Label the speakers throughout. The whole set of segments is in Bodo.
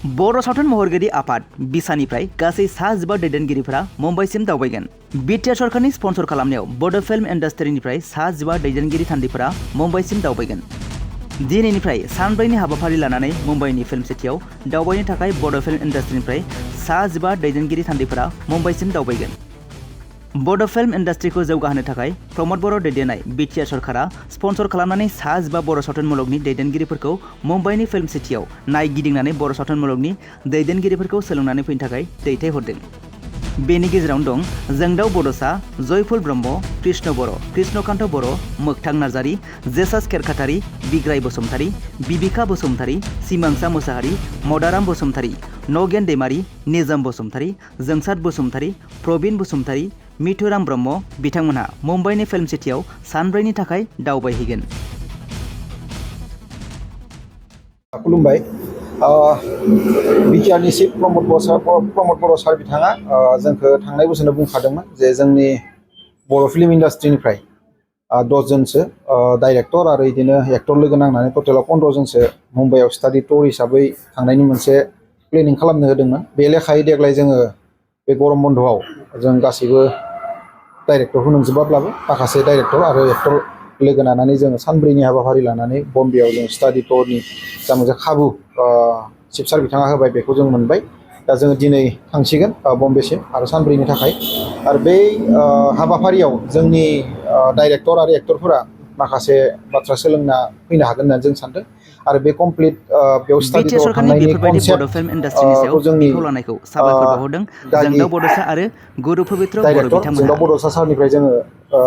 Speaker 1: बर' सावथुन महरगिरि आफाद बिसानिफ्राय गासै 19 दैदेनगिरिफोरा मुम्बाइसिम दावबायगोन। बिटिआर सरकारनि स्पन्सर खालामनायाव बड' फिल्म इन्डास्ट्रिनिफ्राय 19 दैदेनगिरि थान्दैफोरा मुम्बाइसिम दावबायगोन। दिनैनिफ्राय सानब्रैनि हाबाफारि लानानै मुम्बाइनि फिल्म सिटियाव दावबायनो थाखाय बड' फिल्म इन्डास्ट्रिनिफ्राय 19 दैदेनगिरि थान्दैफोरा मुम्बाइसिम दावबायगोन। बड' फिल्म इन्डास्ट्रिखौ जौगाहोनो थाखाय प्रमद बर' दैदेननाय बिटिआर सरकारा स्पन्सर खालामनानै 19 बर' सावथुन मुलुगनि दैदेनगिरिफोरखौ मुम्बाइनि फिल्म सिटियाव नायगिदिंनानै बर' सावथुन मुलुगनि दैदेनगिरिफोरखौ सोलोंनानै फैनो थाखाय दैथायहरदों। बेनि गेजेरावनो दं जोंदाव बड'सा, जयफुल ब्रह्म, कृष्ण बर', कृष्णकान्त बर', मोगथां नार्जारी, जेसास खेरखातारि, बिग्राय बसुमतारी, बिबिका बसुमतारी, सिमांसा मोसाहारी, मदाराम बसुमतारी, नगेन दैमारी, निजोम बसुमतारी, जोंसार बसुमतारी, प्रबिन बसुमतारी, मिथुराम ब्रह्म बिथांमोनहा मुम्बाइनि फिल्म सिटियाव सानब्रैनि थाखाय दावबायहैगोन।
Speaker 2: खुलुमबाय। बिटिआरनि चिफ प्रमद बर' सार बिथाङा जोंखौ थांनाय बोसोराव बुंखादोंमोन जे जोंनि बर' फिल्म इन्डास्ट्रिनिफ्राय 10 जनसो डाइरेक्टर आरो बिदिनो एक्टर लोगो नांनानै टटेलाव 15 जनसो मुम्बाइआव स्टाडि टुर हिसाबै थांनायनि मोनसे प्लेनिं खालामनो होदोंमोन। बे लेखायै देग्लाय जोङो बे गरम बन्द'आव जों गासैबो डाइरेक्टरखौ नंजोबाब्लाबो माखासे डाइरेक्टर आरो एक्टर लोगो नांनानै जोङो सानब्रैनि हाबाफारि लानानै बम्बेआव जों स्टाडि टुरनि जा मोनसे खाबु चिफ सार बिथाङा होबाय बेखौ जों मोनबाय। दा जोङो दिनै थांसिगोन बम्बेसिम आरो सानब्रैनि थाखाय। आरो बे हाबाफारियाव जोंनि डाइरेक्टर आरो एक्टरफोरा माखासे बाथ्रा सोलोंना फैनो हागोन होननानै जों सानदों। आरो बे कमप्लिट बेयाव स्टाडि टुर थांनायनि कनसेप्ट जोंनि डाइरेक्टर जोंदाव बड'सा सारनिफ्राय जोङो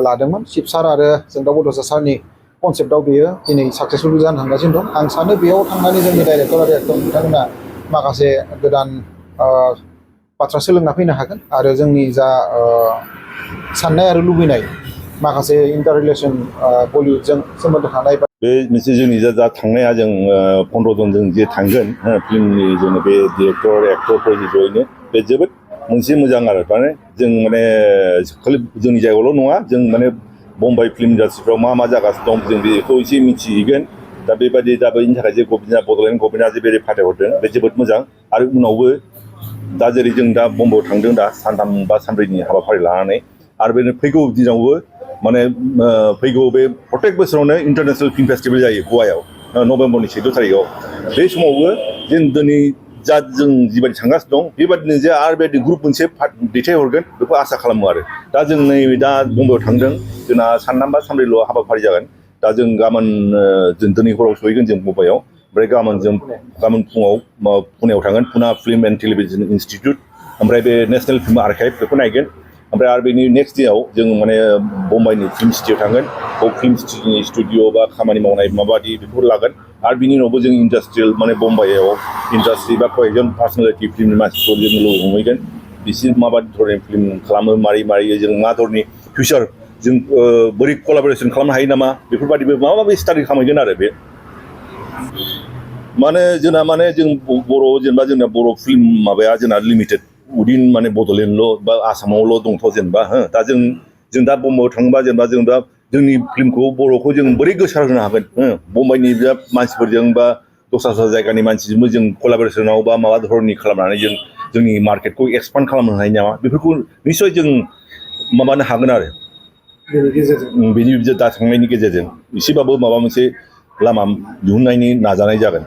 Speaker 2: लादोंमोन। चिफ सार आरो जोंदाव बड'सा सारनि कनसेप्टआव बेयो दिनै साक्सेसफुल जानो थांगासिनो दं। आं सानो बेयाव थांनानै जोंनि डाइरेक्टर आरो एक्टर बिथांमोना माखासे गोदान बाथ्रा सोलोंना फैनो हागोन आरो जोंनि जा साननाय आरो लुबैनाय माखासे इन्टार रिलेसन बलिउडजों सोमोन्दो थानाय
Speaker 3: बे मोनसे जोंनि जा थांनाया जों 15 जन जों जे थांगोन फिल्मनि जोंनि बे डिरेक्टर एक्टरफोर जयैनो बे जोबोद मोनसे मोजां आरो माने जों माने खालि जोंनि जायगायावल' नङा जों माने मुम्बाइ फिल्म इन्डास्ट्रिफ्राव मा जागासिनो दं जों बेखौ एसे मिथिहैगोन। दा बेबायदि दा बेनि थाखाय जे बड'लेण्ड गभर्नमेन्टआ जे बेबायदि फाथायहरदों बे जोबोद मोजां। आरो उनावबो दा जेरै जों दा बम्बेआव थांदों दा सानथाम बा सानब्रैनि हाबाफारि लानानै आरो बे फैगौ दिनावबो माने फैगौ बे प्रत्येक बोसोरावनो इन्टारनेशनेल फिल्म फेस्टिभेल जायो गवायाव नभेम्बरनि 14 थारिखआव। बे समावबो जों दिनै जा जों जिबायदि थांगासिनो दं बेबादिनो जे आरो बे ग्रुप मोनसे दैथायहरगोन बेखौ आसा खालामो आरो। दा जों नैबे दा बम्बेआव थांदों जोंना सानथाम बा सानब्रैल' हाबाफारि जागोन। दा जों गाबोन जों दिनै हराव सहैगोन जों मुम्बाइआव। ओमफ्राय गाबोन फुङाव पुनेआव थांगोन पुना फिल्म एन्ड टेलिभिजन इन्सटिटिउट ओमफ्राय बे नेसनेल फिल्म आर्काइभ बेखौ नायगोन। ओमफ्राय आरो बेनि नेक्स्ट डेआव जों माने मुम्बाइनि फिल्म सिटियाव थांगोन। बेयाव फिल्म सिटिनि स्टुडिअ' बा खामानि मावनाय माबायदि बेफोरखौ लागोन। आरो बिनि उनावबो जों इन्डास्ट्रियेल माने मुम्बाइआव इन्डास्ट्रि बा कयजन पार्सनेलिटि फिल्मनि मानसिखौ जों लोगो हमहैगोन। बिसोर माबायदि धरननि फिल्म खालामो मारै जों मा धरननि फिउचार जों बोरै कलाबरेसन खालामनो हायो नामा बेफोरबायदिबो माबा स्टाडि खालामहैगोन आरो बे माने जोंना माने जों बर' जेनेबा जोंना बर' फिल्म माबाया जोंना लिमिटेड उदिन माने बड'लेण्डल' बा आसामावल' दंथ' जेनेबा दा जों दा बम्बेआव थाङोबा जेनेबा जों दा जोंनि फिल्मखौ बर'खौ जों बोरै गोसार होनो हागोन मुम्बाइनि मानसिफोरजों बा दस्रा जायगानि मानसिजोंबो जों कलाबरेसनाव बा माबा धरननि खालामनानै जों जोंनि मार्केटखौ एक्सपान्ड खालामनो हायो नामा बेफोरखौ निस्सय जों माबानो हागोन आरो बेनि दा थांनायनि गेजेरजों एसेबाबो माबा मोनसे लामा दिहुननायनि नाजानाय जागोन।